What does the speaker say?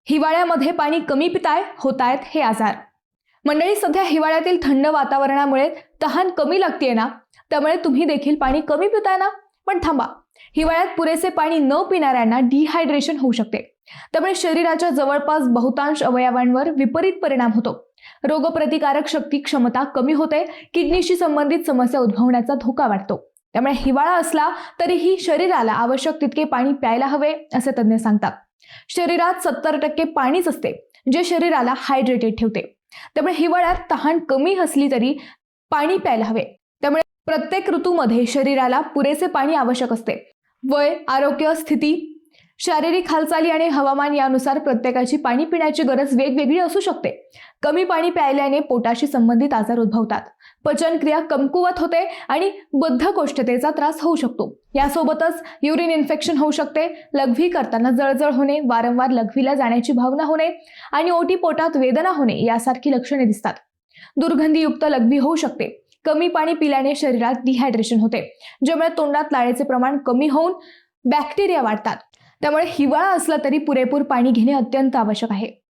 हिवाळ्यामध्ये पाणी कमी पिताय, होतायत हे आजार। मंडळी, सध्या हिवाळ्यातील थंड वातावरणामुळे तहान कमी लागतेय ना, त्यामुळे तुम्ही देखील पाणी कमी पिताय ना। पण थांबा, हिवाळ्यात पुरेसे पाणी न पिणाऱ्यांना डिहायड्रेशन होऊ शकते। त्यामुळे शरीराच्या जवळपास बहुतांश अवयवांवर विपरीत परिणाम होतो। रोगप्रतिकारक शक्ती क्षमता कमी होते, किडनीशी संबंधित समस्या उद्भवण्याचा धोका वाढतो। त्यामुळे हिवाळा असला तरीही शरीराला आवश्यक तितके पाणी प्यायला हवे असे तज्ञ सांगतात। शरीरात 70% पाणीच असते, जे शरीराला हायड्रेटेड ठेवते। त्यामुळे हिवाळ्यात तहान कमी असली तरी पाणी प्यायला हवे। त्यामुळे प्रत्येक ऋतूमध्ये शरीराला पुरेसे पाणी आवश्यक असते। वय, आरोग्य स्थिती, शारीरिक हालचाली आणि हवामान यानुसार प्रत्येकाची पाणी पिण्याची गरज वेगवेगळी असू शकते। कमी पाणी प्यायल्याने पोटाशी संबंधित आजार उद्भवतात, पचनक्रिया कमकुवत होते आणि बद्धकोष्ठतेचा त्रास होऊ शकतो। यासोबतच युरिन इन्फेक्शन होऊ शकते, लघवी करताना जळजळ होणे, वारंवार लघवीला जाण्याची भावना होणे आणि ओटी पोटात वेदना होणे यासारखी लक्षणे दिसतात। दुर्गंधीयुक्त लघवी होऊ शकते। कमी पाणी पिल्याने शरीरात डिहायड्रेशन होते, ज्यामुळे तोंडात लाळेचे प्रमाण कमी होऊन बॅक्टेरिया वाढतात। त्यामुळे हिवाळा असला तरी पुरेपूर पाणी घेणे अत्यंत आवश्यक आहे।